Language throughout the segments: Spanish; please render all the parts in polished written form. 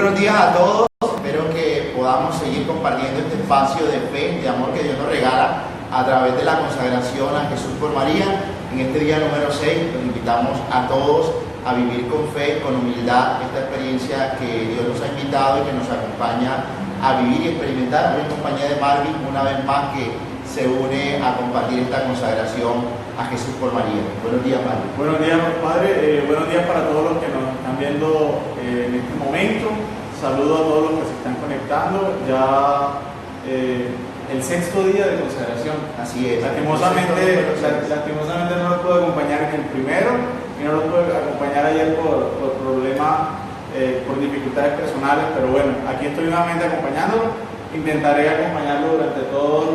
buenos días a todos, espero que podamos seguir compartiendo este espacio de fe, de amor que Dios nos regala a través de la consagración a Jesús por María. En este día número 6 los invitamos a todos a vivir con fe, con humildad, esta experiencia que Dios nos ha invitado y que nos acompaña a vivir y experimentar. Hoy en compañía de Marvin, una vez más que se une a compartir esta consagración a Jesús por María. Buenos días, Marvin. Buenos días, Padre. Buenos días para todos los que nos están viendo en este momento. Saludo a todos los que se están conectando. Ya el 6º día de consagración. Así es. Lastimosamente no nos pudo acompañar en el primero y no nos pudo acompañar ayer por problemas, por dificultades personales, pero bueno, aquí estoy nuevamente acompañándolo. Intentaré acompañarlo durante todos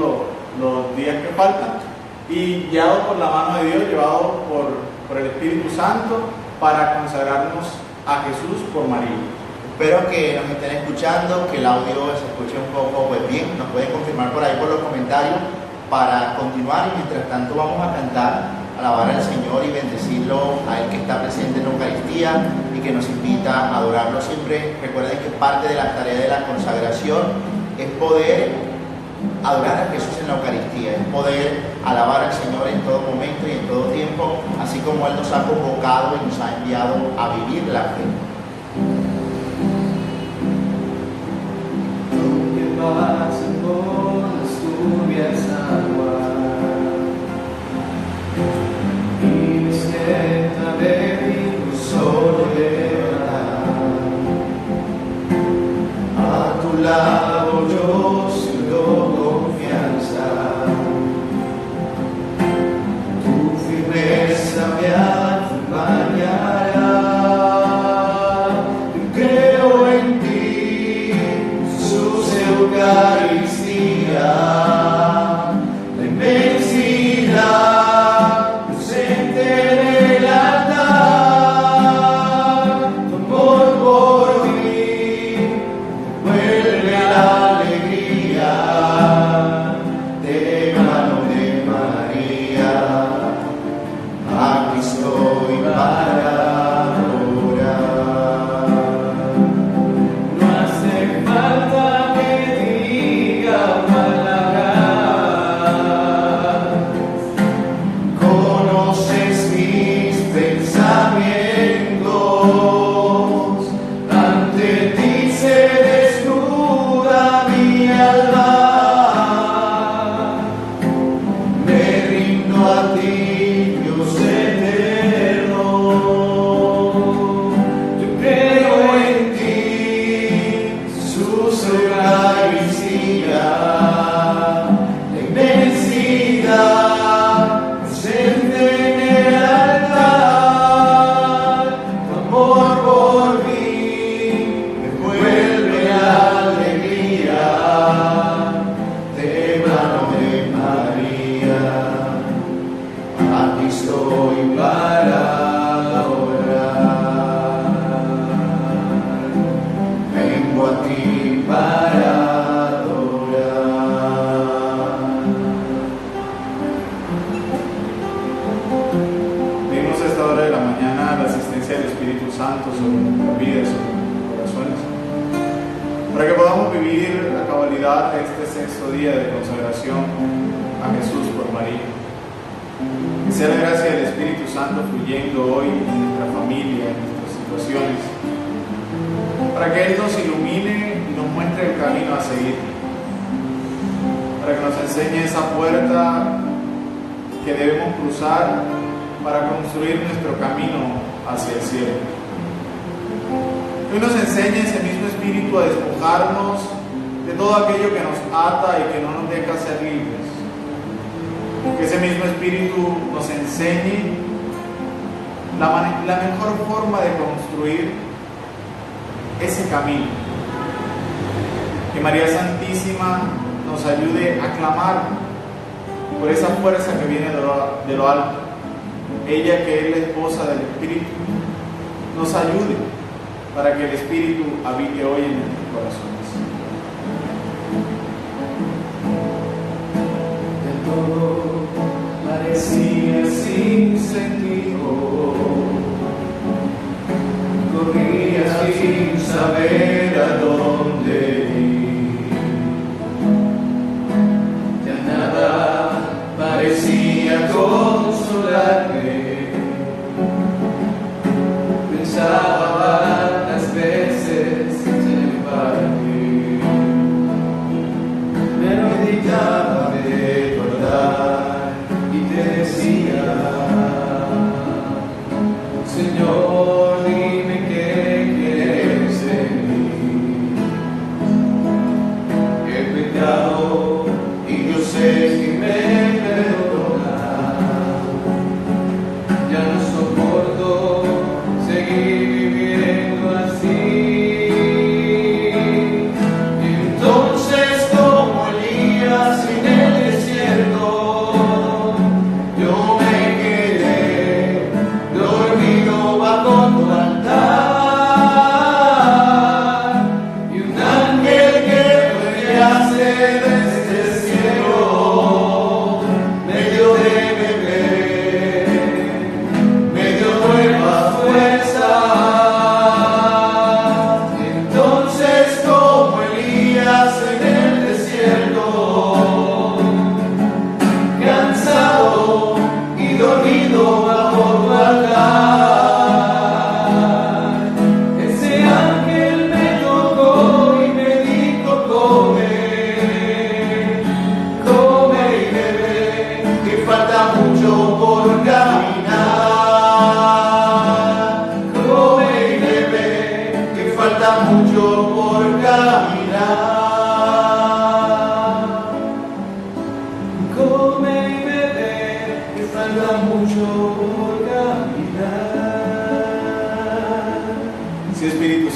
los días que faltan y guiado por la mano de Dios, llevado por el Espíritu Santo para consagrarnos a Jesús por María. Espero que nos estén escuchando, que el audio se escuche un poco bien. Nos pueden confirmar por ahí por los comentarios para continuar, y mientras tanto vamos a cantar, alabar al Señor y bendecirlo a Él que está presente en la Eucaristía y que nos invita a adorarlo siempre. Recuerden que parte de la tarea de la consagración es poder adorar a Jesús en la Eucaristía, es poder alabar al Señor en todo momento y en todo tiempo, así como Él nos ha convocado y nos ha enviado a vivir la fe. Pasan por las turbias aguas y despierta de tu soledad. A tu lado yo siento confianza, tu firmeza me acompañará. Creo en ti, Eucaristía, la inmensidad presente en el altar, tu amor por mí vuelve la alegría de mano de María. Aquí estoy para la mejor forma de construir ese camino. Que María Santísima nos ayude a clamar por esa fuerza que viene de lo alto. Ella, que es la esposa del Espíritu, nos ayude para que el Espíritu habite hoy en nuestros corazones. De todo parecía sin sentido, corría sin saber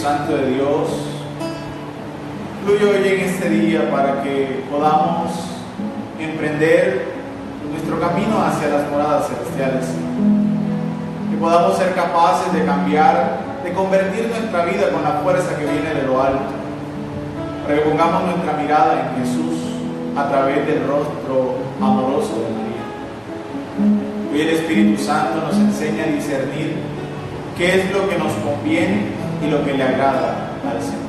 Santo de Dios, fluye hoy en este día para que podamos emprender nuestro camino hacia las moradas celestiales, que podamos ser capaces de cambiar, de convertir nuestra vida con la fuerza que viene de lo alto, para que pongamos nuestra mirada en Jesús a través del rostro amoroso de María. Hoy el Espíritu Santo nos enseña a discernir qué es lo que nos conviene y lo que le agrada al Señor.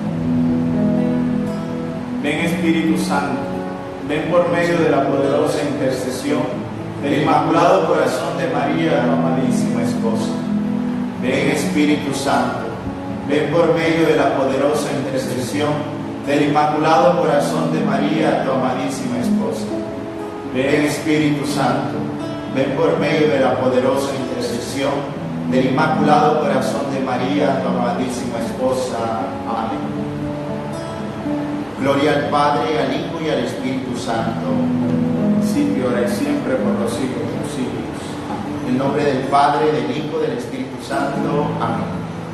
Ven Espíritu Santo, ven por medio de la poderosa intercesión del Inmaculado Corazón de María, tu amadísima esposa. Ven Espíritu Santo, ven por medio de la poderosa intercesión del Inmaculado Corazón de María, tu amadísima esposa. Ven Espíritu Santo, ven por medio de la poderosa intercesión del Inmaculado Corazón de María, tu amadísima esposa. Amén. Gloria al Padre, al Hijo y al Espíritu Santo. Principio, ahora y siempre, por los siglos de los siglos. Amén. En nombre del Padre, del Hijo y del Espíritu Santo. Amén.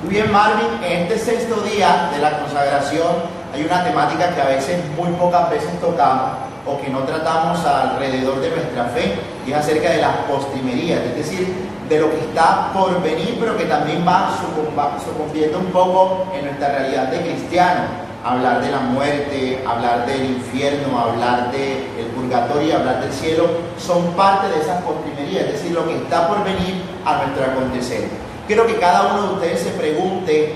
Muy bien, Marvin, en este sexto día de la consagración hay una temática que a veces, muy pocas veces tocamos o que no tratamos alrededor de nuestra fe, y es acerca de las postrimerías, es decir, de lo que está por venir, pero que también va sucumbiendo un poco en nuestra realidad de cristiano. Hablar de la muerte, hablar del infierno, hablar del purgatorio, hablar del cielo, son parte de esas postrimerías, es decir, lo que está por venir a nuestro acontecer. Quiero que cada uno de ustedes se pregunte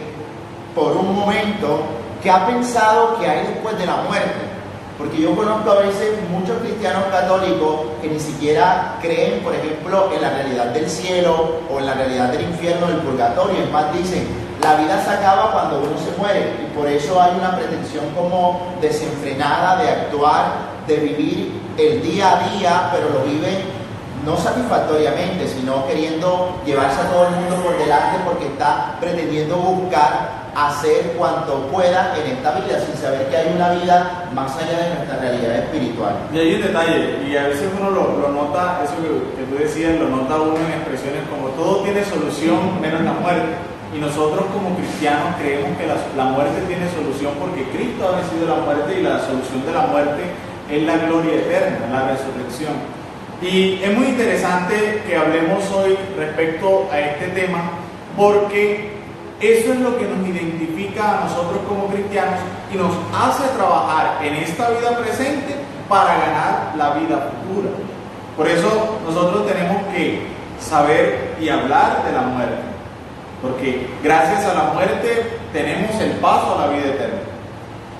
por un momento qué ha pensado que hay después de la muerte. Porque yo conozco a veces muchos cristianos católicos que ni siquiera creen, por ejemplo, en la realidad del cielo o en la realidad del infierno, del purgatorio. Es más, dicen, la vida se acaba cuando uno se muere, y por eso hay una pretensión como desenfrenada de actuar, de vivir el día a día, pero lo viven no satisfactoriamente, sino queriendo llevarse a todo el mundo por delante, porque está pretendiendo buscar hacer cuanto pueda en esta vida, sin saber que hay una vida más allá de nuestra realidad espiritual. Y hay un detalle, y a veces uno lo nota, eso que tú decías, lo nota uno en expresiones como todo tiene solución menos la muerte. Y nosotros como cristianos creemos que la muerte tiene solución porque Cristo ha vencido la muerte, y la solución de la muerte es la gloria eterna, la resurrección. Y es muy interesante que hablemos hoy respecto a este tema, porque eso es lo que nos identifica a nosotros como cristianos y nos hace trabajar en esta vida presente para ganar la vida futura. Por eso nosotros tenemos que saber y hablar de la muerte, porque gracias a la muerte tenemos el paso a la vida eterna.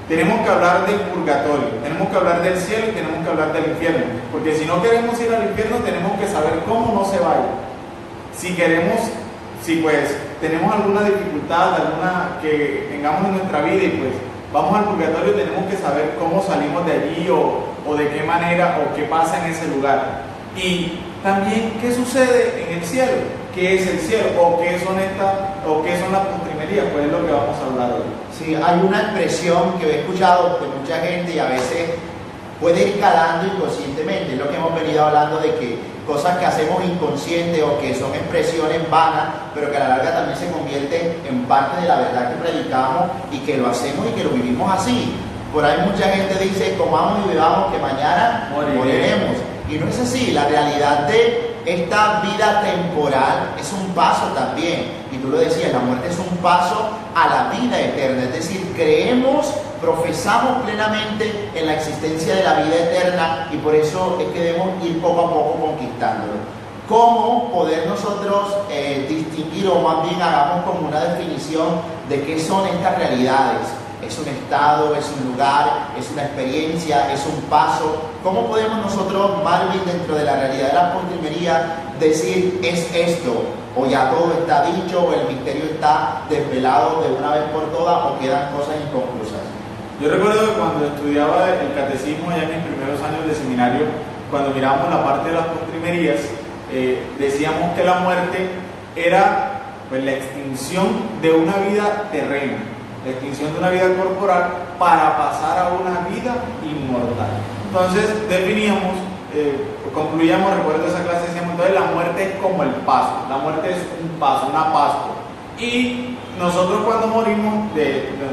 Tenemos que hablar del purgatorio, tenemos que hablar del cielo y tenemos que hablar del infierno, porque si no queremos ir al infierno tenemos que saber cómo no se vaya. Si tenemos alguna dificultad, alguna que tengamos en nuestra vida y pues vamos al purgatorio, tenemos que saber cómo salimos de allí o de qué manera o qué pasa en ese lugar. Y también qué sucede en el cielo, qué es el cielo o qué son las postrimerías, pues es lo que vamos a hablar hoy. Sí, hay una expresión que he escuchado de mucha gente y a veces puede ir calando inconscientemente, es lo que hemos venido hablando de que cosas que hacemos inconscientes o que son expresiones vanas, pero que a la larga también se convierten en parte de la verdad que predicamos y que lo hacemos y que lo vivimos así. Por ahí mucha gente dice, comamos y bebamos que mañana moriremos. Y no es así, la realidad de esta vida temporal es un paso también. Y tú lo decías, la muerte es un paso a la vida eterna. Es decir, creemos, profesamos plenamente en la existencia de la vida eterna y por eso es que debemos ir poco a poco conquistándolo. ¿Cómo poder nosotros distinguir, o más bien hagamos como una definición de qué son estas realidades? ¿Es un estado, es un lugar, es una experiencia, es un paso? ¿Cómo podemos nosotros, Marvin, dentro de la realidad de la postrimería, decir es esto? ¿O ya todo está dicho, o el misterio está desvelado de una vez por todas, o quedan cosas inconclusas? Yo recuerdo que cuando estudiaba el catecismo ya en mis primeros años de seminario, cuando mirábamos la parte de las postrimerías, decíamos que la muerte era pues, la extinción de una vida terrena, la extinción de una vida corporal para pasar a una vida inmortal. Entonces definíamos, concluíamos, recuerdo esa clase, decíamos, entonces la muerte es como el paso, la muerte es un paso, una Pascua. Y nosotros cuando morimos,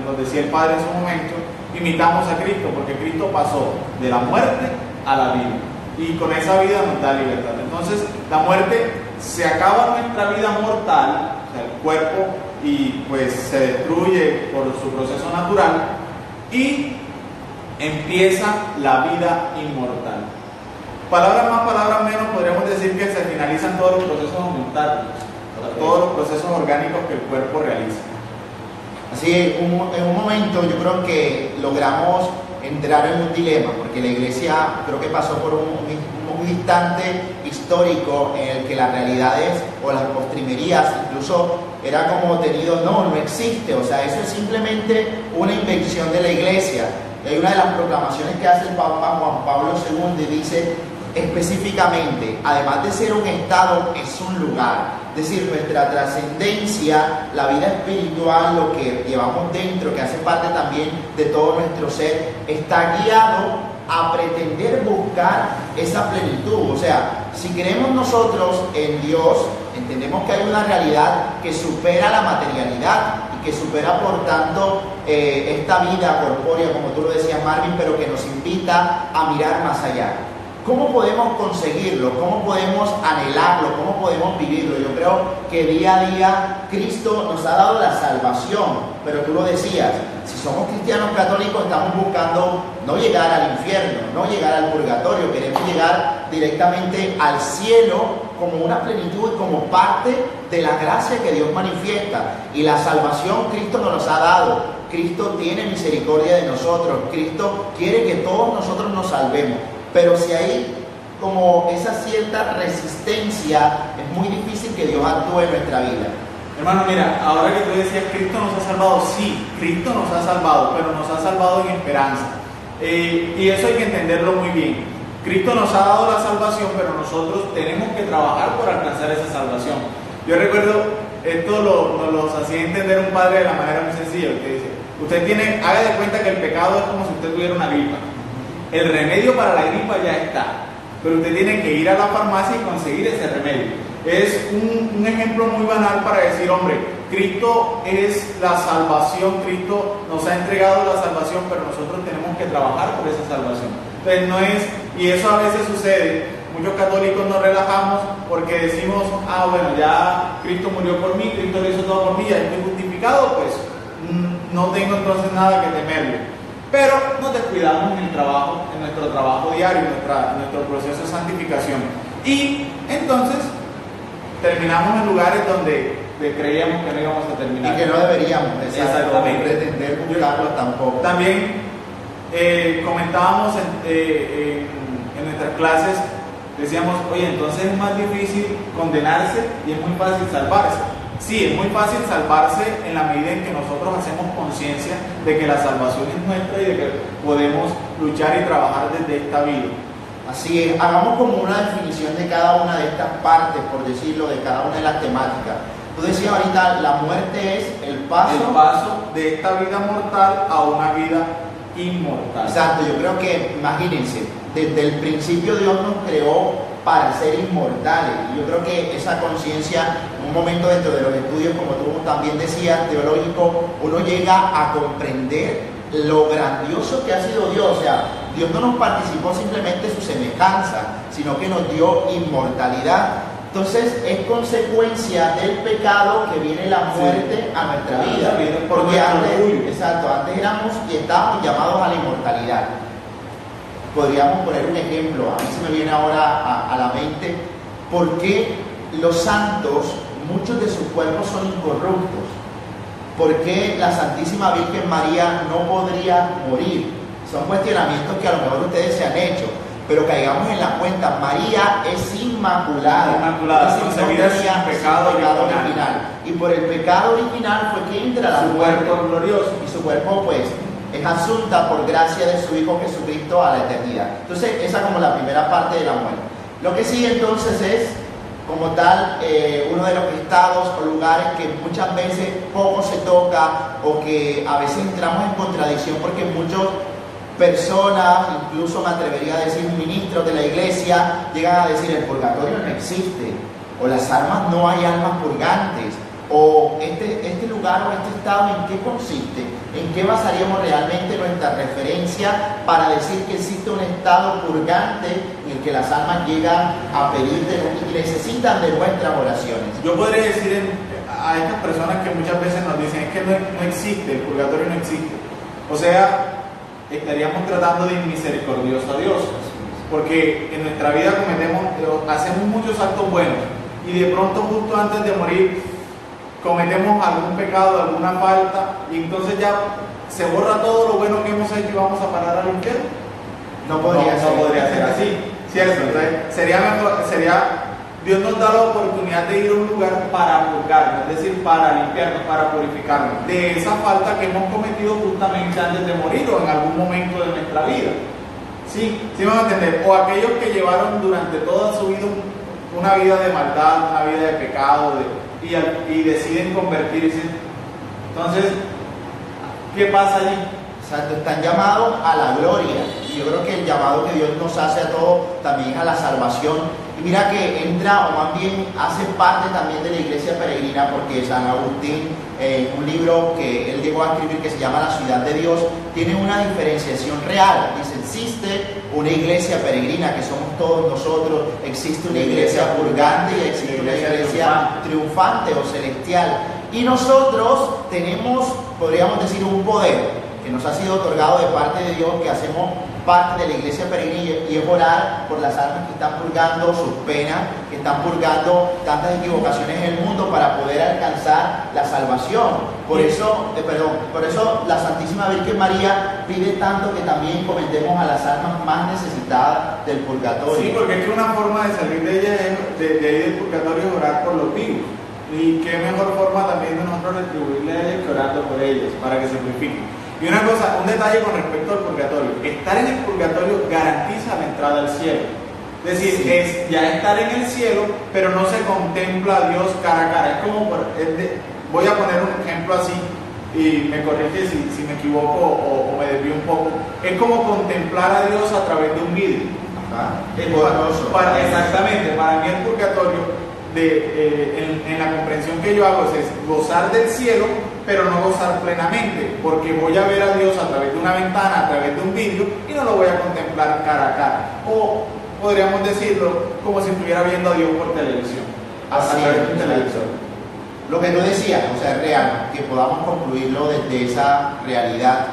nos decía el Padre en su momento, imitamos a Cristo, porque Cristo pasó de la muerte a la vida. Y con esa vida nos da libertad. Entonces la muerte se acaba nuestra vida mortal, o sea, el cuerpo, y pues se destruye por su proceso natural y empieza la vida inmortal. Palabras más, palabras menos, podríamos decir que se finalizan todos los procesos homeostáticos, todos los procesos orgánicos que el cuerpo realiza. Así, en un momento yo creo que logramos entrar en un dilema, porque la iglesia creo que pasó por un instante histórico en el que las realidades o las postrimerías incluso era como tenido, no existe, o sea, eso es simplemente una invención de la iglesia. Y hay una de las proclamaciones que hace el Papa Juan Pablo II y dice específicamente, además de ser un estado, es un lugar. Es decir, nuestra trascendencia, la vida espiritual, lo que llevamos dentro, que hace parte también de todo nuestro ser, está guiado a pretender buscar esa plenitud. O sea, si creemos nosotros en Dios, entendemos que hay una realidad que supera la materialidad y que supera, por tanto, esta vida corpórea, como tú lo decías, Marvin, pero que nos invita a mirar más allá. ¿Cómo podemos conseguirlo? ¿Cómo podemos anhelarlo? ¿Cómo podemos vivirlo? Yo creo que día a día Cristo nos ha dado la salvación, pero tú lo decías, si somos cristianos católicos estamos buscando no llegar al infierno, no llegar al purgatorio, queremos llegar directamente al cielo como una plenitud, como parte de la gracia que Dios manifiesta. Y la salvación Cristo nos ha dado. Cristo tiene misericordia de nosotros. Cristo quiere que todos nosotros nos salvemos. Pero si hay como esa cierta resistencia, es muy difícil que Dios actúe en nuestra vida. Hermano, mira, ahora que tú decías, Cristo nos ha salvado, sí, Cristo nos ha salvado, pero nos ha salvado en esperanza. Y eso hay que entenderlo muy bien. Cristo nos ha dado la salvación, pero nosotros tenemos que trabajar por alcanzar esa salvación. Yo recuerdo, esto nos lo hacía entender un padre de la manera muy sencilla, que dice, usted haga de cuenta que el pecado es como si usted tuviera una gripa. El remedio para la gripa ya está, pero usted tiene que ir a la farmacia y conseguir ese remedio. Es un ejemplo muy banal para decir, hombre, Cristo es la salvación, Cristo nos ha entregado la salvación, pero nosotros tenemos que trabajar por esa salvación. Entonces no es, y eso a veces sucede, muchos católicos nos relajamos porque decimos, bueno, ya Cristo murió por mí, Cristo lo hizo todo por mí, ya estoy justificado, pues no tengo entonces nada que temerle. Pero nos descuidamos en nuestro trabajo diario, en nuestro proceso de santificación. Y entonces terminamos en lugares donde creíamos que no íbamos a terminar. Y que no deberíamos, exactamente, pretender buscarlos tampoco. También comentábamos en nuestras clases, decíamos, oye, entonces es más difícil condenarse y es muy fácil salvarse. Sí, es muy fácil salvarse en la medida en que nosotros hacemos conciencia de que la salvación es nuestra y de que podemos luchar y trabajar desde esta vida. Así es, hagamos como una definición de cada una de estas partes, por decirlo, de cada una de las temáticas. Tú decías ahorita, la muerte es el paso de esta vida mortal a una vida inmortal. Exacto, yo creo que, imagínense, desde el principio Dios nos creó para ser inmortales. Yo creo que esa conciencia, un momento dentro de los estudios, como tú también decías, teológico, uno llega a comprender lo grandioso que ha sido Dios. O sea, Dios no nos participó simplemente su semejanza, sino que nos dio inmortalidad. Entonces es consecuencia del pecado que viene la muerte a nuestra vida. Porque antes éramos y estábamos llamados a la inmortalidad. Podríamos poner un ejemplo, a mí se me viene ahora a la mente, ¿por qué los santos, muchos de sus cuerpos son incorruptos? ¿Por qué la Santísima Virgen María no podría morir? Son cuestionamientos que a lo mejor ustedes se han hecho, pero caigamos en la cuenta, María es inmaculada, concebida sin pecado original. Y por el pecado original fue que entra la su muerte. Cuerpo glorioso. Y su cuerpo pues es asunta por gracia de su Hijo Jesucristo a la eternidad. Entonces esa como la primera parte de la muerte. Lo que sigue entonces es como tal uno de los estados o lugares que muchas veces poco se toca o que a veces entramos en contradicción porque muchas personas, incluso me atrevería a decir ministros de la iglesia, llegan a decir el purgatorio no existe, o las almas, no hay almas purgantes, o este lugar o este estado en qué consiste, en qué basaríamos realmente nuestra referencia para decir que existe un estado purgante en el que las almas llegan a pedir y necesitan de nuestras oraciones. Yo podría decir a estas personas que muchas veces nos dicen es que no existe, el purgatorio no existe, o sea, estaríamos tratando de inmisericordioso a Dios, porque en nuestra vida hacemos muchos actos buenos y de pronto justo antes de morir cometemos algún pecado, alguna falta y entonces ya se borra todo lo bueno que hemos hecho y vamos a parar al infierno. No podría ser así, ¿cierto? Entonces Dios nos da la oportunidad de ir a un lugar para purgarnos, es decir, para limpiarnos, para purificarnos de esa falta que hemos cometido justamente antes de morir o en algún momento de nuestra vida. ¿Sí? ¿Sí me van a entender? O aquellos que llevaron durante toda su vida una vida de maldad, una vida de pecado, y deciden convertirse. Entonces, ¿qué pasa allí? Exacto, están llamados a la gloria. Y yo creo que el llamado que Dios nos hace a todos también es a la salvación. Y mira que entra, o más bien hace parte también de la iglesia peregrina, porque San Agustín, un libro que él llegó a escribir que se llama La Ciudad de Dios, tiene una diferenciación real. Dice, existe una iglesia peregrina, que somos todos nosotros, existe una iglesia purgante y existe una iglesia triunfante o celestial. Y nosotros tenemos, podríamos decir, un poder que nos ha sido otorgado de parte de Dios, que hacemos parte de la iglesia peregrina, y es orar por las almas que están purgando sus penas, que están purgando tantas equivocaciones en el mundo para poder alcanzar la salvación. Por eso la Santísima Virgen María pide tanto que también encomendemos a las almas más necesitadas del purgatorio. Sí, porque es que una forma de salir de ella de ir del purgatorio es orar por los vivos. Y qué mejor forma también de nosotros retribuirle a ellos que orando por ellos, para que se purifiquen. Y una cosa, un detalle con respecto al purgatorio. Estar en el purgatorio garantiza la entrada al cielo. Es decir, sí, es ya estar en el cielo, pero no se contempla a Dios cara a cara. Es como, voy a poner un ejemplo así, y me corrige si me equivoco o me desvío un poco. Es como contemplar a Dios a través de un vidrio. Exactamente, para mí el purgatorio, en la comprensión que yo hago, es gozar del cielo, pero no gozar plenamente, porque voy a ver a Dios a través de una ventana, a través de un vidrio, y no lo voy a contemplar cara a cara. O podríamos decirlo como si estuviera viendo a Dios por televisión, a través de un televisor. Lo que tú decías, o sea, es real, que podamos concluirlo desde esa realidad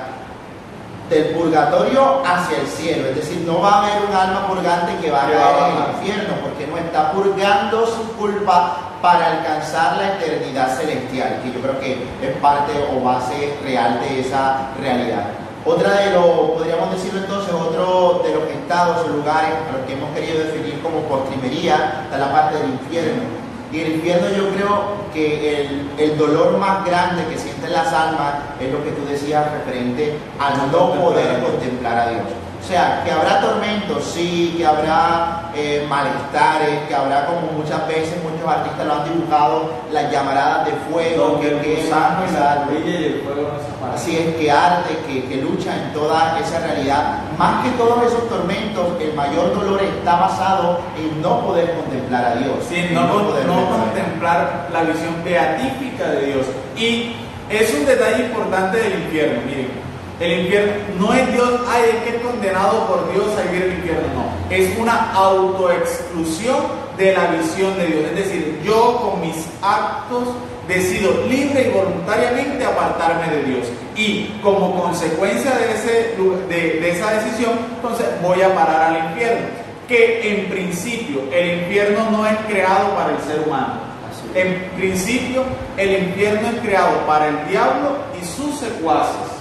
del purgatorio hacia el cielo. Es decir, no va a haber un alma purgante que va a caer en el infierno, porque no está purgando su culpa para alcanzar la eternidad celestial, que yo creo que es parte o base real de esa realidad. Podríamos decirlo entonces, otro de los estados o lugares a los que hemos querido definir como postrimería, está la parte del infierno. Y el infierno, yo creo que el dolor más grande que sienten las almas es lo que tú decías referente al no poder contemplar a Dios. O sea, que habrá tormentos, sí, que habrá malestares, que habrá, como muchas veces muchos artistas lo han dibujado, las llamaradas de fuego, que queman, así es, que arde, que lucha en toda esa realidad. Más que todos esos tormentos, el mayor dolor está basado en no poder contemplar a Dios. Sí, no contemplar la visión beatífica de Dios. Y es un detalle importante del infierno, miren. El infierno no es Dios, ay, es que es condenado por Dios a vivir el infierno, no. Es una autoexclusión de la visión de Dios. Es decir, yo con mis actos decido libre y voluntariamente apartarme de Dios. Y como consecuencia de esa decisión, entonces voy a parar al infierno. Que en principio el infierno no es creado para el ser humano. En principio el infierno es creado para el diablo y sus secuaces.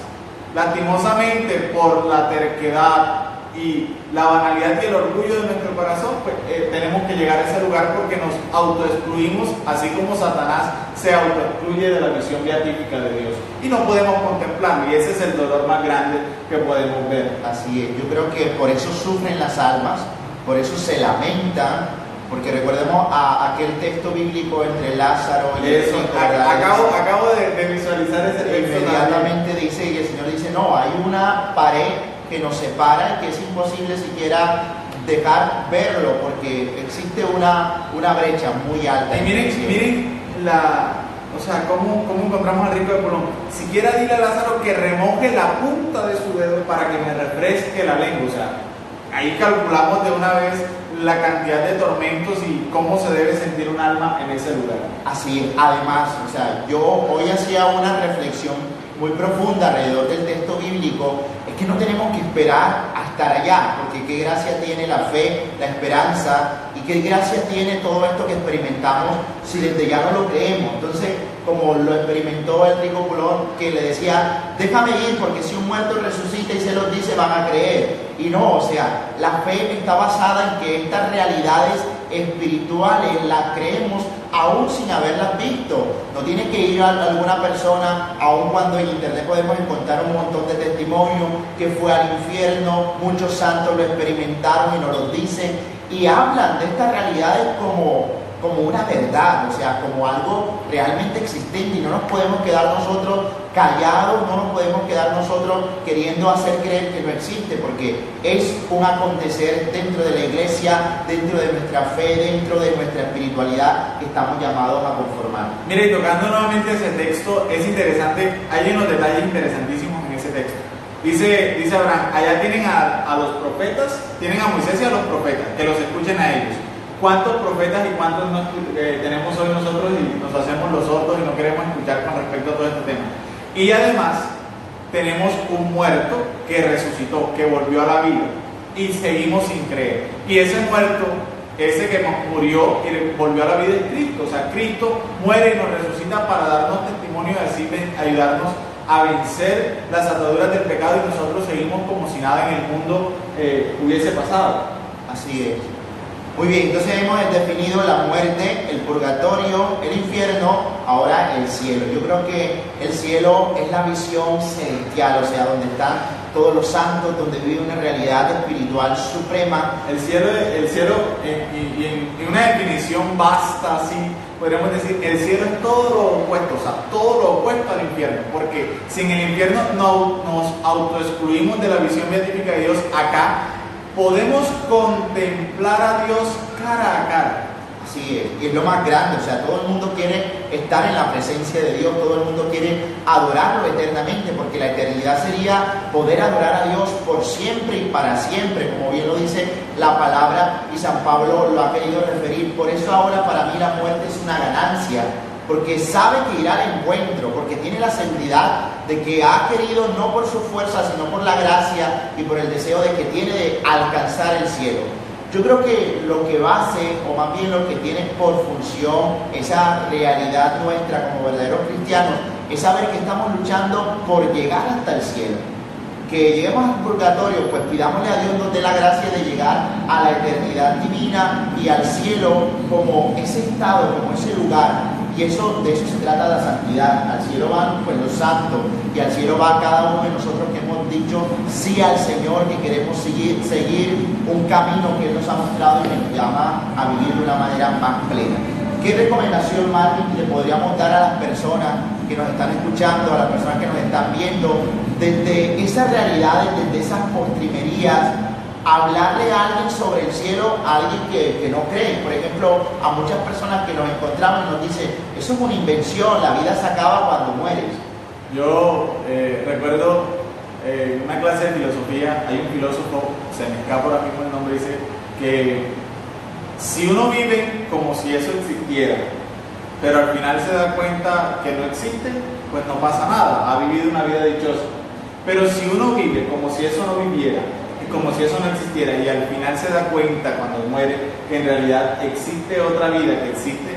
Lastimosamente, por la terquedad y la banalidad y el orgullo de nuestro corazón, pues tenemos que llegar a ese lugar porque nos autoexcluimos, así como Satanás se autoexcluye de la visión beatífica de Dios. Y no podemos contemplarlo, y ese es el dolor más grande que podemos ver. Así es, yo creo que por eso sufren las almas, por eso se lamentan. Porque recordemos aquel texto bíblico entre Lázaro y el Hijo. Acabo de visualizar ese texto. Inmediatamente dice, y el Señor dice, no, hay una pared que nos separa y que es imposible siquiera dejar verlo, porque existe una brecha muy alta. Y miren cómo encontramos al rico de Colón. Siquiera dile a Lázaro que remoje la punta de su dedo para que me refresque la lengua. O sea, ahí calculamos de una vez la cantidad de tormentos y cómo se debe sentir un alma en ese lugar. Así es. Además, o sea, yo hoy hacía una reflexión muy profunda alrededor del texto bíblico. Es que no tenemos que esperar a estar allá, porque qué gracia tiene la fe, la esperanza, y qué gracia tiene todo esto que experimentamos si desde ya no lo creemos. Entonces, como lo experimentó el rico Colón, que le decía, déjame ir, porque si un muerto resucita y se los dice, van a creer. Y no, o sea, la fe está basada en que estas realidades espirituales las creemos aún sin haberlas visto. No tiene que ir a alguna persona, aun cuando en internet podemos encontrar un montón de testimonios que fue al infierno, muchos santos lo experimentaron y nos lo dicen, y hablan de estas realidades como una verdad, o sea, como algo realmente existente, y no nos podemos quedar nosotros callados, no nos podemos quedar nosotros queriendo hacer creer que no existe, porque es un acontecer dentro de la iglesia, dentro de nuestra fe, dentro de nuestra espiritualidad que estamos llamados a conformar. Mire, y tocando nuevamente ese texto, es interesante, hay unos detalles interesantísimos en ese texto. Dice Abraham, allá tienen a los profetas, tienen a Moisés y a los profetas, que los escuchen a ellos. ¿Cuántos profetas y cuántos tenemos hoy nosotros y nos hacemos los sordos y no queremos escuchar con respecto a todo este tema? Y además tenemos un muerto que resucitó, que volvió a la vida, y seguimos sin creer. Y ese muerto, ese que murió y volvió a la vida, es Cristo. O sea, Cristo muere y nos resucita para darnos testimonio y así ayudarnos a vencer las ataduras del pecado, y nosotros seguimos como si nada en el mundo hubiese pasado. Así es. Muy bien, entonces hemos definido la muerte, el purgatorio, el infierno, ahora el cielo. Yo creo que el cielo es la visión celestial, o sea, donde están todos los santos, donde vive una realidad espiritual suprema. El cielo y en una definición vasta, así, podríamos decir, el cielo es todo lo opuesto, o sea, todo lo opuesto al infierno, porque si en el infierno nos autoexcluimos de la visión beatífica de Dios, acá podemos contemplar a Dios cara a cara. Así es, y es lo más grande, o sea, todo el mundo quiere estar en la presencia de Dios, todo el mundo quiere adorarlo eternamente, porque la eternidad sería poder adorar a Dios por siempre y para siempre, como bien lo dice la palabra, y San Pablo lo ha querido referir. Por eso ahora para mí la muerte es una ganancia, porque sabe que irá al encuentro, porque tiene la seguridad de que ha querido no por su fuerza, sino por la gracia y por el deseo de que tiene de alcanzar el cielo. Yo creo que lo que base, o más bien lo que tiene por función esa realidad nuestra como verdaderos cristianos, es saber que estamos luchando por llegar hasta el cielo. que lleguemos al purgatorio, pues pidámosle a Dios nos dé la gracia de llegar a la eternidad divina y al cielo como ese estado, como ese lugar. Y eso, de eso se trata la santidad. Al cielo van pues los santos, y al cielo va cada uno de nosotros que hemos dicho sí al Señor, que queremos seguir un camino que Él nos ha mostrado y nos llama a vivir de una manera más plena. ¿Qué recomendación, Marvin, le podríamos dar a las personas que nos están escuchando, a las personas que nos están viendo, desde esas realidades, desde esas postrimerías, hablarle a alguien sobre el cielo, a alguien que no cree? Por ejemplo, a muchas personas que nos encontramos y nos dicen, eso es una invención, la vida se acaba cuando mueres. Yo recuerdo en una clase de filosofía, hay un filósofo, se me escapa ahora mismo el nombre, dice que si uno vive como si eso existiera, pero al final se da cuenta que no existe, pues no pasa nada, ha vivido una vida dichosa. Pero si uno vive como si eso no viviera, y como si eso no existiera, y al final se da cuenta cuando muere que en realidad existe otra vida, que existe,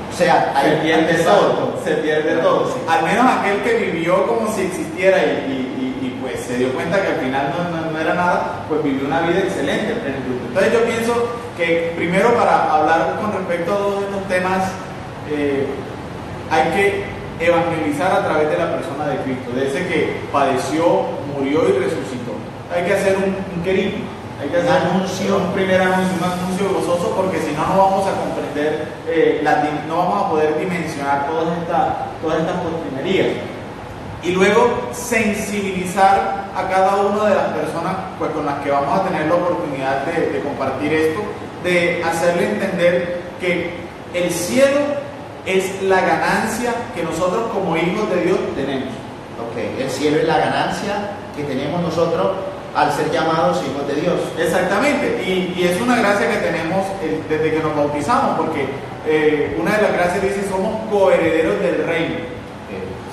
o sea, se pierde todo, se pierde todo. Al menos aquel que vivió como si existiera y pues se dio cuenta que al final no era nada, pues vivió una vida excelente. Entonces yo pienso que primero, para hablar con respecto a todos estos temas, hay que evangelizar a través de la persona de Cristo, de ese que padeció, murió y resucitó. Hay que hacer un querido, hay que hacer un primer anuncio, un anuncio gozoso, porque si no, no vamos a comprender, no vamos a poder dimensionar todas estas postrimerías. Y luego sensibilizar a cada una de las personas pues, con las que vamos a tener la oportunidad de compartir esto, de hacerle entender que el cielo es la ganancia que nosotros como hijos de Dios tenemos. Ok, el cielo es la ganancia que tenemos nosotros al ser llamados hijos de Dios. Exactamente, y es una gracia que tenemos desde que nos bautizamos, porque una de las gracias dice, somos coherederos del reino.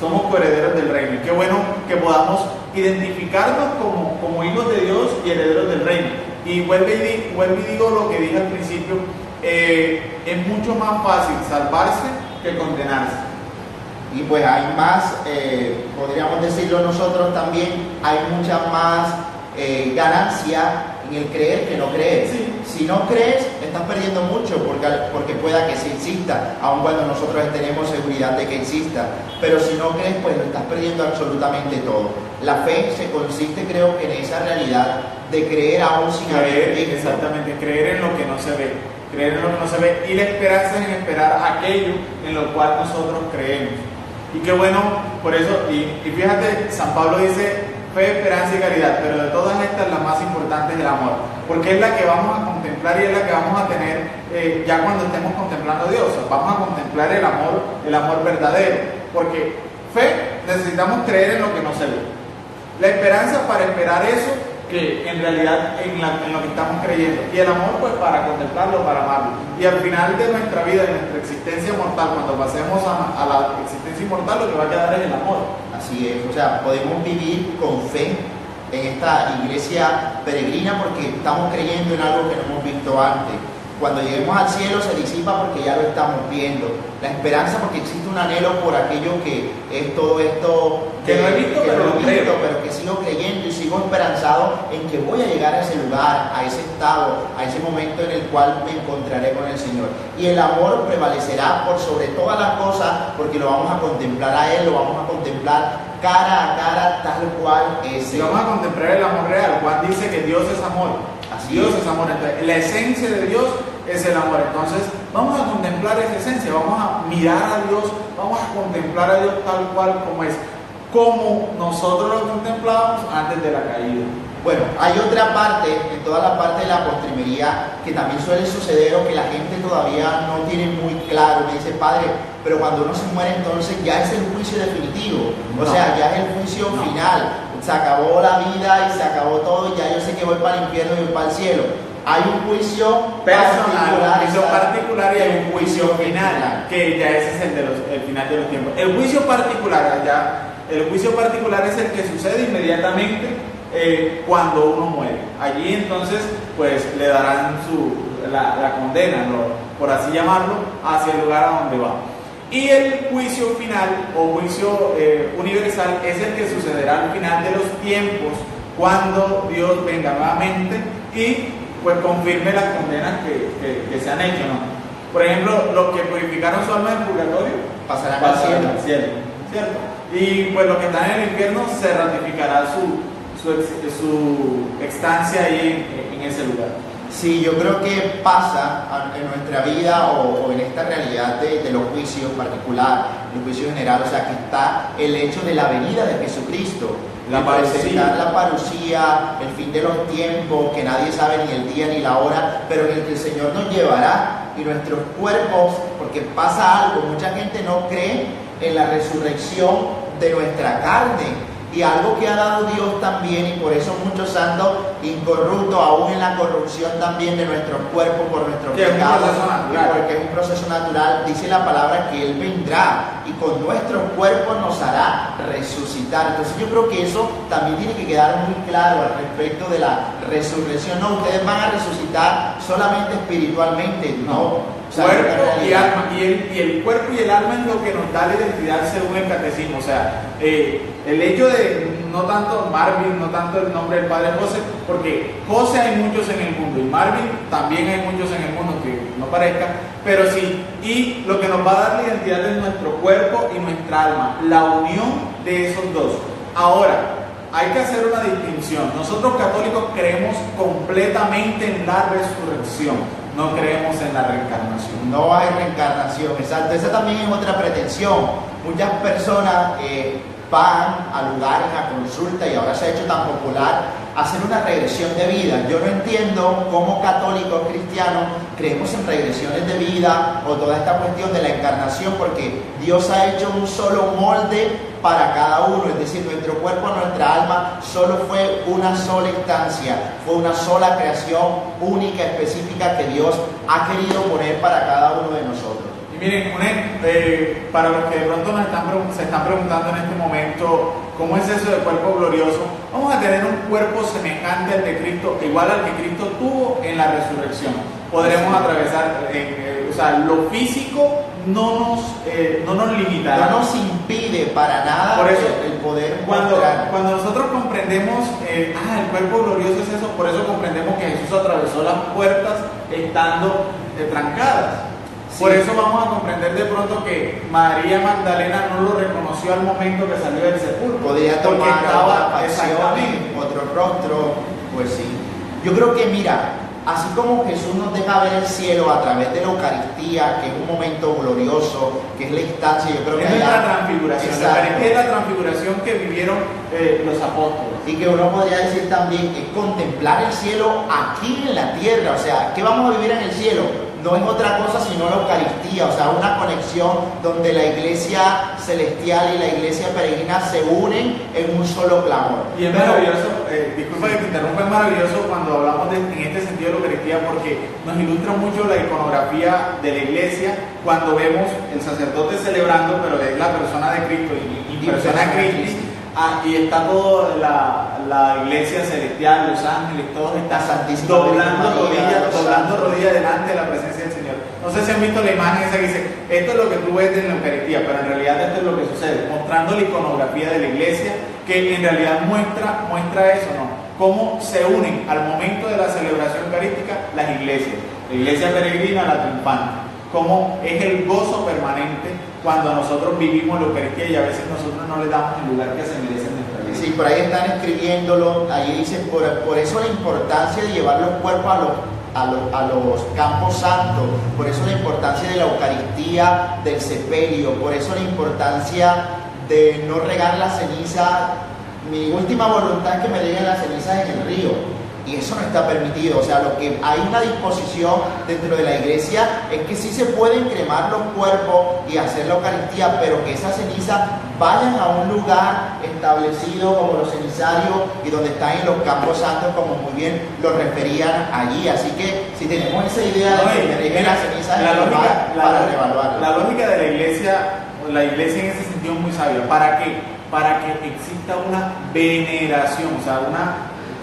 Somos coherederos del reino. Y qué bueno que podamos identificarnos como hijos de Dios y herederos del reino. Y vuelvo y digo lo que dije al principio, es mucho más fácil salvarse que condenarse. Y pues hay más, podríamos decirlo nosotros también, hay mucha más ganancia en el creer que no creer. Sí. Si no crees, estás perdiendo mucho porque pueda que sí exista, aun cuando nosotros tenemos seguridad de que exista. Pero si no crees, pues lo estás perdiendo absolutamente todo. La fe se consiste, creo que, en esa realidad de creer aún sin haber visto. Exactamente, creer en lo que no se ve. Creer en lo que no se ve. Y la esperanza es en esperar aquello en lo cual nosotros creemos. Y qué bueno, por eso, y fíjate, San Pablo dice fe, esperanza y caridad, pero de todas estas la más importante es el amor, porque es la que vamos a contemplar y es la que vamos a tener ya cuando estemos contemplando a Dios. Vamos a contemplar el amor verdadero, porque fe necesitamos creer en lo que no se ve, la esperanza para esperar eso que en realidad en lo que estamos creyendo, y el amor pues para contemplarlo, para amarlo, y al final de nuestra vida, de nuestra existencia mortal, cuando pasemos a la existencia inmortal, lo que va a quedar es el amor. Así es, o sea, podemos vivir con fe en esta iglesia peregrina porque estamos creyendo en algo que no hemos visto antes. Cuando lleguemos al cielo se disipa porque ya lo estamos viendo. La esperanza porque existe un anhelo por aquello que es todo esto que no he visto, pero que sigo creyendo y sigo esperanzado en que voy a llegar a ese lugar, a ese estado, a ese momento en el cual me encontraré con el Señor. Y el amor prevalecerá por sobre todas las cosas porque lo vamos a contemplar a Él, lo vamos a contemplar cara a cara tal cual es. Y vamos a contemplar el amor real. Juan dice que Dios es amor. Así Dios es. es amor. Entonces, la esencia de Dios es el amor. Entonces, vamos a contemplar esa esencia, vamos a mirar a Dios, vamos a contemplar a Dios tal cual como es, como nosotros lo contemplábamos antes de la caída. Bueno, hay otra parte, en toda la parte de la postrimería, que también suele suceder o que la gente todavía no tiene muy claro. Me dice, padre, pero cuando uno se muere entonces ya es el juicio definitivo, o sea, ya es el juicio final, se acabó la vida y se acabó todo, ya yo sé que voy para el infierno y voy para el cielo. Hay un juicio personal, un juicio particular y hay un juicio final, que ya ese es el final de los tiempos. El juicio particular, el juicio particular es el que sucede inmediatamente cuando uno muere. Allí entonces pues le darán la condena, por así llamarlo, hacia el lugar a donde va. Y el juicio final o juicio universal es el que sucederá al final de los tiempos, cuando Dios venga nuevamente y pues confirme las condenas que se han hecho, ¿no? Por ejemplo, los que purificaron su alma en purgatorio pasarán pasarán al cielo. ¿cierto? Y pues los que están en el infierno se ratificará su estancia ahí en ese lugar. Sí, yo creo que pasa en nuestra vida o en esta realidad de los juicios particular, el juicio general, o sea, que está el hecho de la venida de Jesucristo, presentar la parucía, el fin de los tiempos, que nadie sabe ni el día ni la hora, pero en el que el Señor nos llevará y nuestros cuerpos, porque pasa algo, mucha gente no cree en la resurrección de nuestra carne. Y algo que ha dado Dios también, y por eso muchos santos incorruptos, aún en la corrupción también de nuestros cuerpos por nuestros pecados, porque es un proceso natural, dice la palabra que Él vendrá y con nuestros cuerpos nos hará resucitar. Entonces yo creo que eso también tiene que quedar muy claro al respecto de la resurrección. No, ustedes van a resucitar solamente espiritualmente, no. Cuerpo y alma, y el cuerpo y el alma es lo que nos da la identidad según el catecismo. O sea, el hecho de no tanto Marvin, no tanto el nombre del padre José, porque José hay muchos en el mundo y Marvin también hay muchos en el mundo, que no parezca, pero sí, y lo que nos va a dar la identidad es nuestro cuerpo y nuestra alma, la unión de esos dos. Ahora, hay que hacer una distinción. Nosotros católicos creemos completamente en la resurrección. No creemos en la reencarnación. No hay reencarnación, exacto. Esa también es otra pretensión. Muchas personas van a lugares, a consulta, y ahora se ha hecho tan popular hacer una regresión de vida. Yo no entiendo cómo católicos cristianos creemos en regresiones de vida o toda esta cuestión de la encarnación, porque Dios ha hecho un solo molde para cada uno, es decir, nuestro cuerpo, nuestra alma, solo fue una sola instancia, fue una sola creación única, específica, que Dios ha querido poner para cada uno de nosotros. Y miren, para los que de pronto se están preguntando en este momento, ¿cómo es eso de cuerpo glorioso? Vamos a tener un cuerpo semejante al de Cristo, igual al que Cristo tuvo en la resurrección. Podremos atravesar, o sea, lo físico no nos limitará. No nos impide para nada. Por eso, el poder cuando nosotros comprendemos, el cuerpo glorioso es eso, por eso comprendemos que Jesús atravesó las puertas estando trancadas. Sí. Por eso vamos a comprender de pronto que María Magdalena no lo reconoció al momento que salió del sepulcro. Podría tomar otra facción, otro rostro, pues sí. Yo creo que, mira, así como Jesús nos deja ver el cielo a través de la Eucaristía, que es un momento glorioso, que es la instancia, yo creo que es la transfiguración. La Eucaristía es la transfiguración que vivieron los apóstoles. Y que uno podría decir también es contemplar el cielo aquí en la tierra. O sea, ¿qué vamos a vivir en el cielo? No es otra cosa sino la Eucaristía, o sea, una conexión donde la iglesia celestial y la iglesia peregrina se unen en un solo clamor. Y es maravilloso, disculpa que te interrumpa, es maravilloso cuando hablamos en este sentido de la Eucaristía, porque nos ilustra mucho la iconografía de la iglesia cuando vemos el sacerdote celebrando, pero es la persona de Cristo y persona de Cristo. Y está toda la iglesia celestial, los ángeles, todos están doblando rodillas delante de la presencia del Señor. No sé si han visto la imagen esa que dice, esto es lo que tú ves en la Eucaristía, pero en realidad esto es lo que sucede, mostrando la iconografía de la iglesia, que en realidad muestra eso, ¿no? Cómo se unen al momento de la celebración eucarística las iglesias, la iglesia peregrina, la triunfante, cómo es el gozo permanente cuando nosotros vivimos la Eucaristía y a veces nosotros no le damos el lugar que se merece en nuestra vida. Sí, por ahí están escribiéndolo, ahí dicen, por eso la importancia de llevar los cuerpos a los campos santos, por eso la importancia de la Eucaristía, del sepelio, por eso la importancia de no regar la ceniza. Mi última voluntad es que me lleguen las cenizas en el río. Y eso no está permitido. O sea, lo que hay una disposición dentro de la iglesia es que sí se pueden cremar los cuerpos y hacer la Eucaristía, pero que esas cenizas vayan a un lugar establecido como los cenizarios y donde están en los campos santos, como muy bien lo referían allí. Así que si tenemos esa idea de que dejen las cenizas en el lugar para revaluarlo. La lógica de la iglesia en ese sentido es muy sabia. ¿Para qué? Para que exista una veneración, o sea,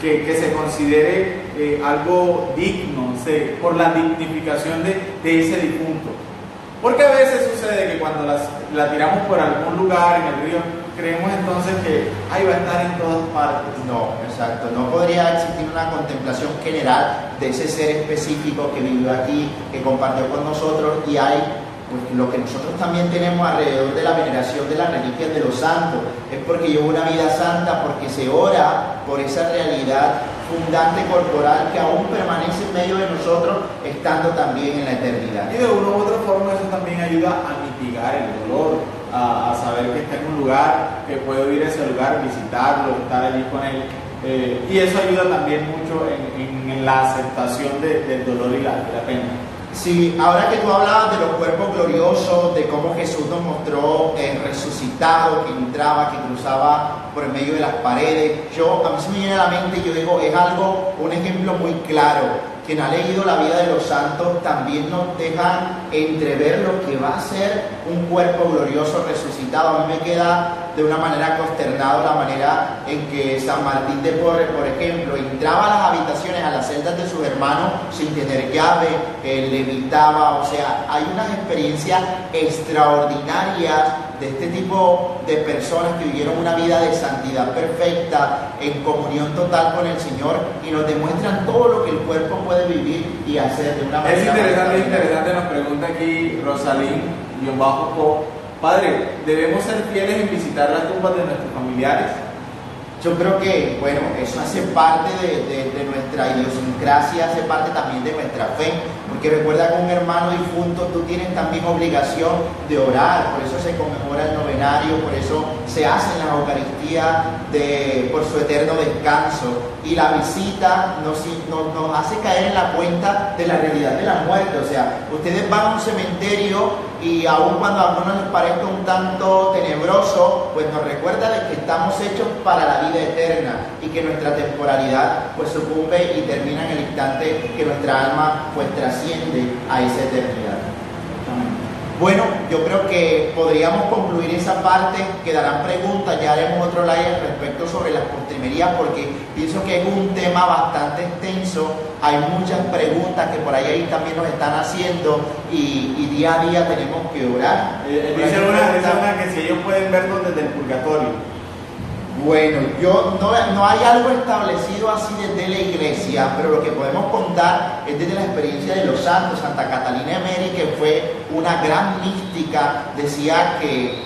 que se considere algo digno, por la dignificación de ese difunto. Porque a veces sucede que cuando la tiramos por algún lugar en el río, creemos entonces que ahí va a estar en todas partes. No, exacto. No podría existir una contemplación general de ese ser específico que vivió aquí, que compartió con nosotros, y hay pues, lo que nosotros también tenemos alrededor de la veneración de las reliquias de los santos. Es porque lleva una vida santa, porque se ora por esa realidad fundante corporal que aún permanece en medio de nosotros, estando también en la eternidad. Y de una u otra forma eso también ayuda a mitigar el dolor, a saber que está en un lugar, que puedo ir a ese lugar, visitarlo, estar allí con él. Y eso ayuda también mucho en la aceptación del dolor y la pena. Sí, ahora que tú hablabas de los cuerpos gloriosos, de cómo Jesús nos mostró resucitado, que entraba, que cruzaba por el medio de las paredes, a mí se me viene a la mente y yo digo, es algo, un ejemplo muy claro. Quien ha leído la vida de los santos también nos deja entrever lo que va a ser un cuerpo glorioso resucitado. A mí me queda de una manera consternado la manera en que San Martín de Porres, por ejemplo, entraba a las habitaciones, a las celdas de sus hermanos sin tener llave, levitaba. O sea, hay unas experiencias extraordinarias de este tipo de personas que vivieron una vida de santidad perfecta, en comunión total con el Señor, y nos demuestran todo lo que el cuerpo puede vivir y hacer de una manera. Es interesante, nos pregunta aquí Rosalín-Co. Padre, ¿debemos ser fieles en visitar las tumbas de nuestros familiares? Yo creo que, bueno, eso hace parte de nuestra idiosincrasia, hace parte también de nuestra fe, porque recuerda que un hermano difunto tú tienes también obligación de orar, por eso se conmemora el novenario, por eso se hacen las Eucaristías por su eterno descanso, y la visita nos hace caer en la cuenta de la realidad de la muerte. O sea, ustedes van a un cementerio y aun cuando a algunos les parezca un tanto tenebroso, pues nos recuerda de que estamos hechos para la vida eterna y que nuestra temporalidad pues sucumbe y termina en el instante que nuestra alma pues trasciende a esa eternidad. Bueno, yo creo que podríamos concluir esa parte, quedarán preguntas, ya haremos otro live respecto sobre las postrimerías, porque pienso que es un tema bastante extenso, hay muchas preguntas que por ahí también nos están haciendo y día a día tenemos que orar. Dice una que si ellos pueden vernos desde el purgatorio. Bueno, no hay algo establecido así desde la iglesia, pero lo que podemos contar es desde la experiencia de los santos. Santa Catalina de Meri, que fue una gran mística, decía que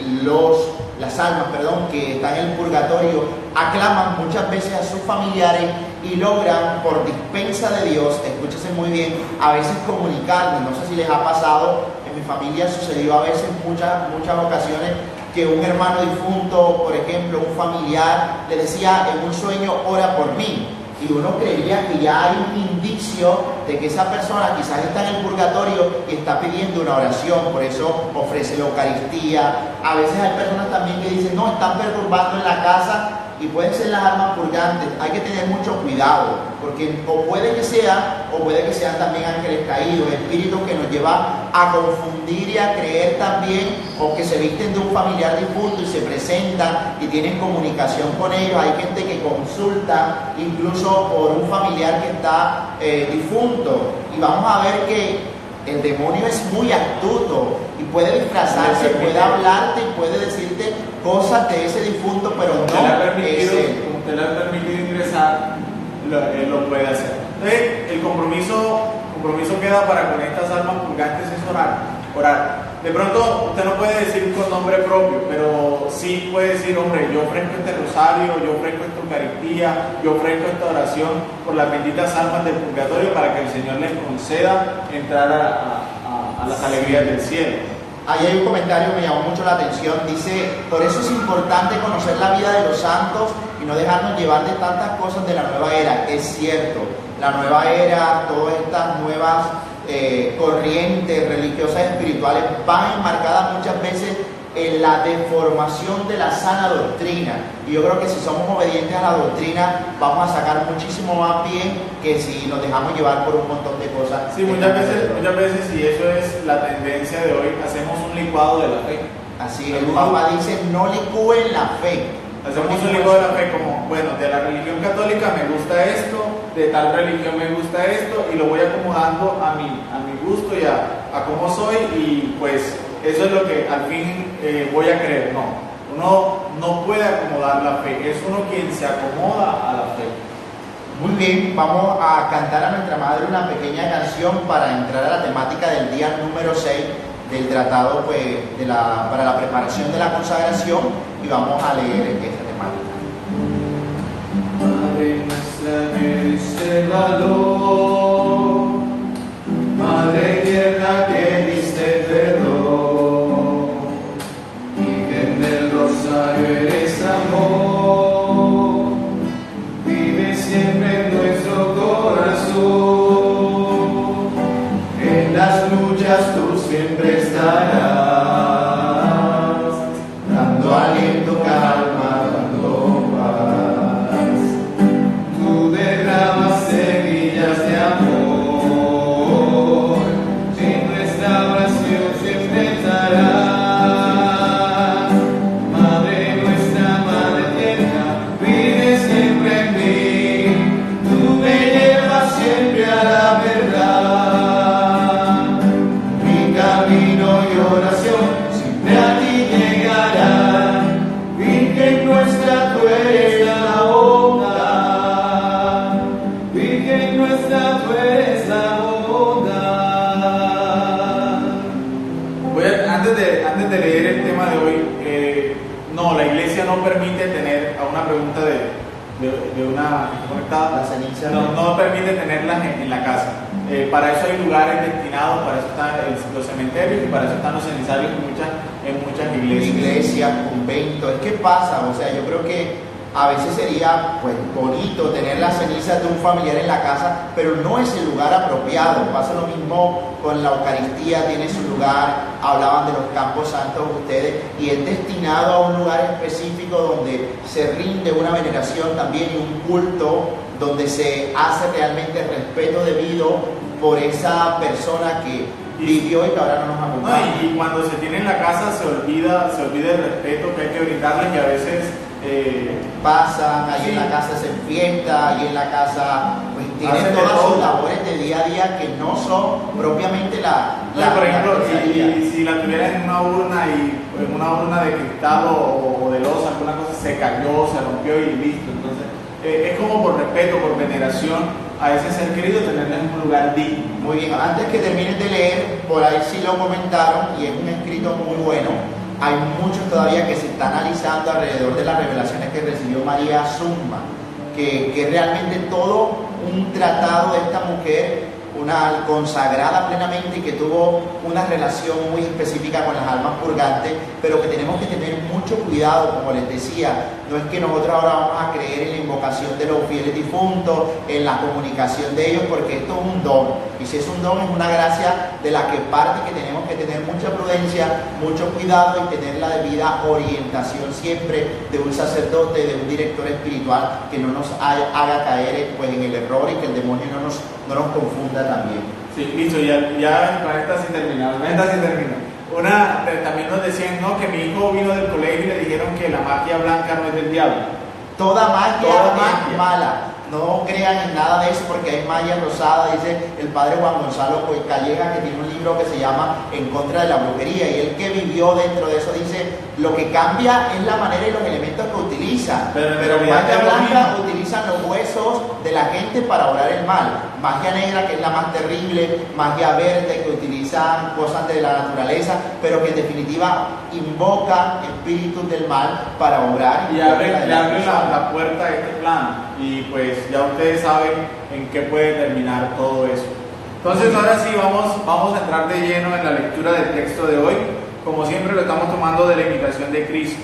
las almas que están en el purgatorio aclaman muchas veces a sus familiares y logran, por dispensa de Dios, escúchese muy bien, a veces comunicarnos. No sé si les ha pasado, en mi familia sucedió a veces muchas ocasiones, que un hermano difunto, por ejemplo, un familiar, le decía en un sueño, ora por mí. Y uno creería que ya hay un indicio de que esa persona quizás está en el purgatorio y está pidiendo una oración, por eso ofrece la Eucaristía. A veces hay personas también que dicen, no, están perturbando en la casa, y pueden ser las almas purgantes. Hay que tener mucho cuidado, porque o puede que sean también ángeles caídos, espíritus que nos llevan a confundir y a creer también, o que se visten de un familiar difunto y se presentan y tienen comunicación con ellos. Hay gente que consulta incluso por un familiar que está difunto, y vamos a ver que el demonio es muy astuto y puede disfrazarse, puede hablarte y puede decirte cosas de ese difunto, pero no es él. Como usted le ha permitido ingresar, lo puede hacer. Entonces, el compromiso queda para con estas almas purgantes es orar. De pronto, usted no puede decir con nombre propio, pero sí puede decir, hombre, yo ofrezco este rosario, yo ofrezco esta Eucaristía, yo ofrezco esta oración por las benditas almas del purgatorio para que el Señor les conceda entrar a las alegrías del cielo. Ahí hay un comentario que me llamó mucho la atención, dice, por eso es importante conocer la vida de los santos y no dejarnos llevar de tantas cosas de la nueva era. Es cierto, la nueva era, todas estas nuevas corrientes religiosas espirituales van enmarcadas muchas veces en la deformación de la sana doctrina, y yo creo que si somos obedientes a la doctrina vamos a sacar muchísimo más bien que si nos dejamos llevar por un montón de cosas. Sí, muchas veces, y eso es la tendencia de hoy, hacemos un licuado de la fe. Así el Papa dice, no licúen la fe. Hacemos un licuado de la fe como, bueno, de la religión católica me gusta esto, de tal religión me gusta esto, y lo voy acomodando a mi gusto y a cómo soy, y pues eso es lo que al fin voy a creer. No, uno no puede acomodar la fe, es uno quien se acomoda a la fe. Muy bien, vamos a cantar a nuestra madre una pequeña canción para entrar a la temática del día número 6 del tratado pues, para la preparación de la consagración, y vamos a leer esta temática. Madre nuestra que diste valor, Madre tierna que diste perdón, Virgen del Rosario eres amor, vive siempre en nuestro corazón, en las luchas tú siempre estarás, dando aliento, calma, dando paz. Tú derramas semillas de amor, en nuestra oración siempre estarás. Madre nuestra, Madre tierna, vive siempre en mí, tú me llevas siempre a la verdad. Mi camino y oración siempre a ti llegarán. Virgen nuestra, tú eres la bondad. Virgen nuestra, tú eres la bondad. Antes de leer el tema de hoy, no, la iglesia no permite tener, a una pregunta de una conectada, La ceniza. no permite tenerlas en la casa. Para eso hay lugares destinados, para eso están los cementerios y para eso están los cenizarios en muchas iglesias. Iglesia, convento, es que pasa, o sea, yo creo que a veces sería pues bonito tener las cenizas de un familiar en la casa, pero no es el lugar apropiado. Pasa lo mismo con la Eucaristía, tiene su lugar, hablaban de los campos santos ustedes, y es destinado a un lugar específico donde se rinde una veneración también y un culto, donde se hace realmente el respeto debido por esa persona que vivió y que ahora no nos acompaña. No, y cuando se tiene en la casa se olvida el respeto que hay que brindarles, y a veces pasan, ahí sí. en la casa se fiesta, ahí en la casa pues tienen Hacen de todas sus todo. labores de día a día que no son propiamente por ejemplo, rosalía. si la tuviera en una urna de cristal o de losa, alguna cosa se cayó, se rompió y listo. Entonces, es como por respeto, por veneración a ese ser querido, tenerlo en un lugar digno. Muy bien, antes que terminen de leer, por ahí sí lo comentaron y es un escrito muy bueno. Hay muchos todavía que se están analizando alrededor de las revelaciones que recibió María Zumba, que realmente todo un tratado de esta mujer, una consagrada plenamente y que tuvo una relación muy específica con las almas purgantes, pero que tenemos que tener mucho cuidado, como les decía. No es que nosotros ahora vamos a creer en la invocación de los fieles difuntos, en la comunicación de ellos, porque esto es un don, y si es un don es una gracia de la que parte que tenemos que tener mucha prudencia, mucho cuidado y tener la debida orientación siempre de un sacerdote, de un director espiritual, que no nos haga caer pues, en el error y que el demonio no nos confunda también. Sí, listo, ya con esta sí termina. También nos decían, ¿no?, que mi hijo vino del colegio y le dijeron que la magia blanca no es del diablo. Toda magia Toda es magia. mala. No crean en nada de eso porque hay magia rosada, dice el padre Juan Gonzalo Calleja, que tiene un libro que se llama En contra de la brujería, y él que vivió dentro de eso dice, lo que cambia es la manera y los elementos que utiliza, Pero pero en realidad magia es lo blanca mismo. utilizan los huesos de la gente para obrar el mal, magia negra, que es la más terrible, magia verde, que utilizan cosas de la naturaleza, pero que en definitiva invocan espíritus del mal para obrar Y abre la puerta a este plan, y pues ya ustedes saben en qué puede terminar todo eso. Entonces ahora sí vamos a entrar de lleno en la lectura del texto de hoy. Como siempre lo estamos tomando de la imitación de Cristo.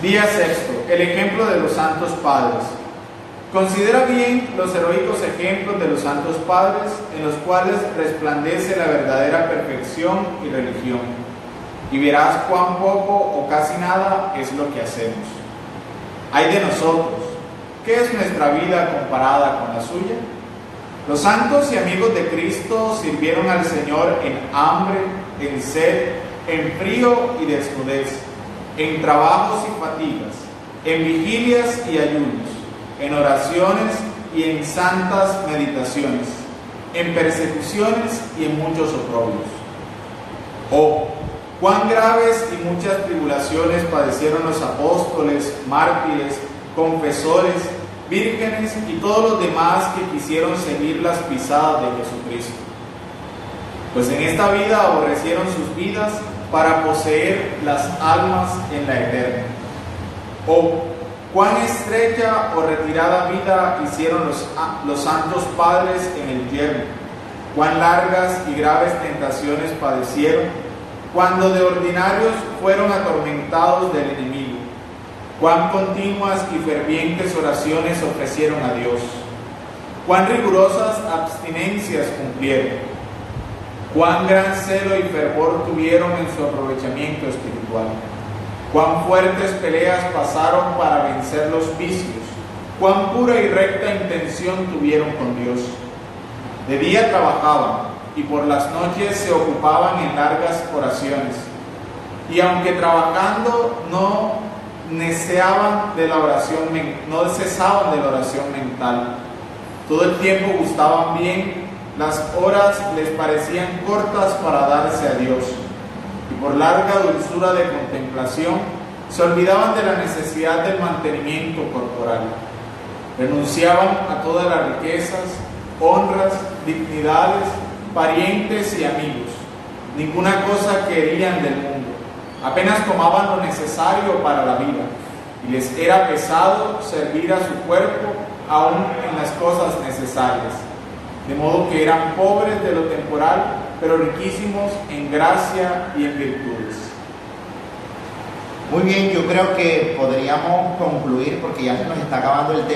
Día sexto, el ejemplo de los santos padres. Considera bien los heroicos ejemplos de los santos padres, en los cuales resplandece la verdadera perfección y religión, y verás cuán poco o casi nada es lo que hacemos. Ay de nosotros, ¿qué es nuestra vida comparada con la suya? Los santos y amigos de Cristo sirvieron al Señor en hambre, en sed, en frío y desnudez, en trabajos y fatigas, en vigilias y ayunos, en oraciones y en santas meditaciones. en persecuciones y en muchos oprobios. Oh, cuán graves y muchas tribulaciones padecieron los apóstoles, mártires, confesores, vírgenes y todos los demás que quisieron seguir las pisadas de Jesucristo. Pues en esta vida aborrecieron sus vidas para poseer las almas en la eterna. Oh, cuán estrecha o retirada vida hicieron los santos padres en el yermo, cuán largas y graves tentaciones padecieron, cuando de ordinarios fueron atormentados del enemigo, cuán continuas y fervientes oraciones ofrecieron a Dios, cuán rigurosas abstinencias cumplieron, cuán gran celo y fervor tuvieron en su aprovechamiento espiritual, cuán fuertes peleas pasaron para vencer los vicios, cuán pura y recta intención tuvieron con Dios. De día trabajaban y por las noches se ocupaban en largas oraciones, y aunque trabajando no cesaban de la oración mental. Todo el tiempo gustaban bien, las horas les parecían cortas para darse a Dios, y por larga dulzura de contemplación se olvidaban de la necesidad del mantenimiento corporal. Renunciaban a todas las riquezas, honras, dignidades, parientes y amigos. Ninguna cosa querían del mundo. Apenas tomaban lo necesario para la vida, y les era pesado servir a su cuerpo aún en las cosas necesarias. De modo que eran pobres de lo temporal, pero riquísimos en gracia y en virtudes. Muy bien, yo creo que podríamos concluir porque ya se nos está acabando el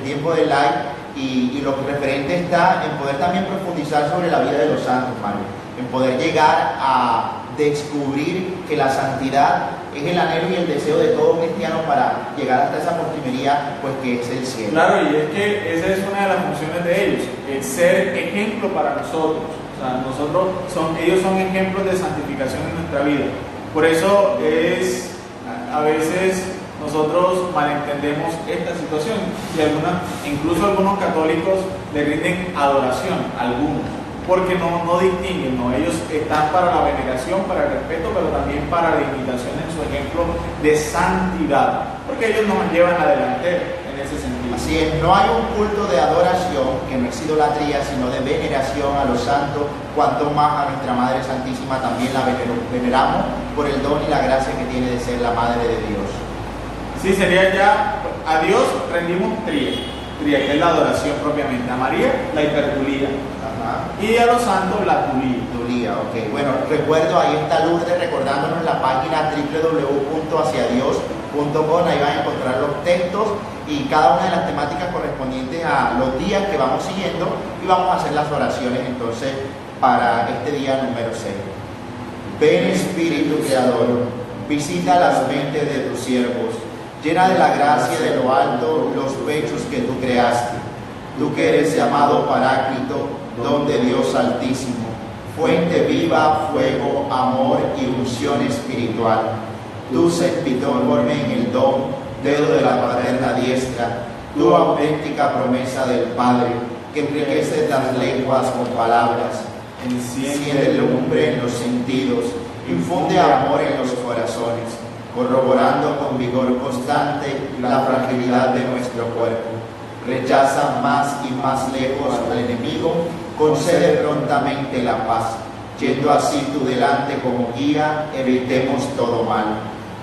tiempo del live y lo referente está en poder también profundizar sobre la vida de los santos, Mario, en poder llegar a descubrir que la santidad es el anhelo y el deseo de todo cristiano para llegar hasta esa postrimería, pues que es el cielo. Claro, y es que esa es una de las funciones de ellos, el ser ejemplo para nosotros. O sea, ellos son ejemplos de santificación en nuestra vida. Por eso a veces nosotros malentendemos esta situación, y incluso algunos católicos le rinden adoración, algunos, porque no distinguen, ¿no? Ellos están para la veneración, para el respeto, pero también para la imitación en su ejemplo de santidad, porque ellos nos llevan adelante en ese sentido. Así es, no hay un culto de adoración que no es idolatría, sino de veneración a los santos, cuanto más a nuestra Madre Santísima también la veneramos por el don y la gracia que tiene de ser la Madre de Dios. Sí, sería ya, a Dios rendimos tría, que es la adoración propiamente, a María la hipertulía. Y a los santos la tulía. Ok. Bueno, recuerdo, ahí está Lourdes recordándonos la página www.haciadios.com. Ahí van a encontrar los textos y cada una de las temáticas correspondientes a los días que vamos siguiendo, y vamos a hacer las oraciones entonces para este día número 6. Ven Espíritu Creador, visita las mentes de tus siervos, llena de la gracia de lo alto los pechos que tú creaste. Tú que eres llamado Paráclito, don de Dios Altísimo, fuente viva, fuego, amor y unción espiritual. Tú, sempiterno en el don, dedo de la paterna diestra, tu auténtica promesa del Padre, que enriquece las lenguas con palabras, enciende lumbre en los sentidos, infunde amor en los corazones, corroborando con vigor constante la fragilidad de nuestro cuerpo. Rechaza más y más lejos al enemigo, concede prontamente la paz. Yendo así tú delante como guía, evitemos todo mal.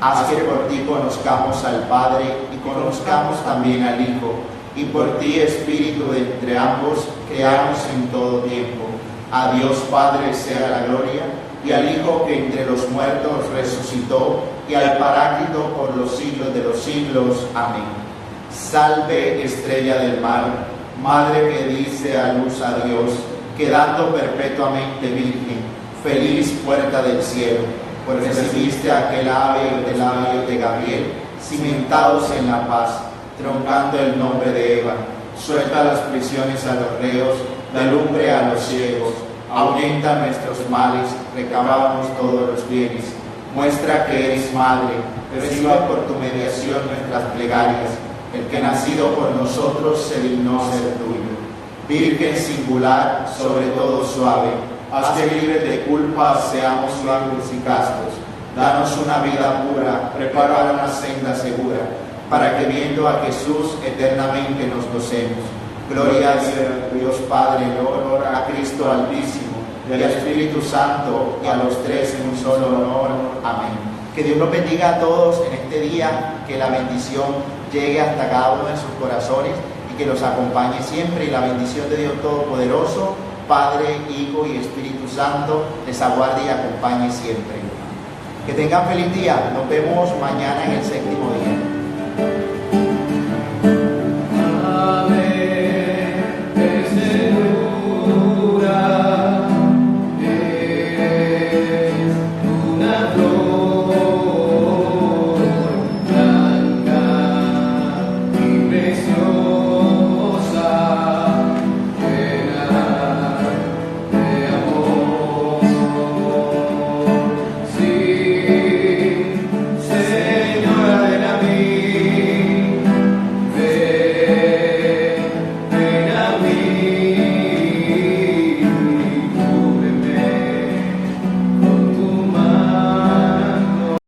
Haz que por ti conozcamos al Padre y conozcamos también al Hijo, y por ti, Espíritu, de entre ambos, creamos en todo tiempo. A Dios Padre sea la gloria, y al Hijo que entre los muertos resucitó, y al Paráclito por los siglos de los siglos. Amén. Salve, estrella del mar, madre que dice a luz a Dios, quedando perpetuamente virgen, feliz puerta del cielo, pues recibiste aquel ave del labio de Gabriel, cimentados en la paz, troncando el nombre de Eva. Suelta las prisiones a los reos, da lumbre a los ciegos, ahuyenta nuestros males, recabamos todos los bienes. Muestra que eres madre, reciba por tu mediación nuestras plegarias. El que nacido por nosotros se dignó ser tuyo. Virgen singular, sobre todo suave, haz que libres de culpa seamos suaves y castos. Danos una vida pura, prepara una senda segura, para que viendo a Jesús eternamente nos gocemos. Gloria a Dios Padre, honor a Cristo Altísimo, y al Espíritu Santo, y a los tres en un solo honor. Amén. Que Dios nos bendiga a todos en este día, que la bendición llegue hasta cada uno de sus corazones y que los acompañe siempre, y la bendición de Dios Todopoderoso, Padre, Hijo y Espíritu Santo, les aguarde y acompañe siempre. Que tengan feliz día. Nos vemos mañana en el séptimo día.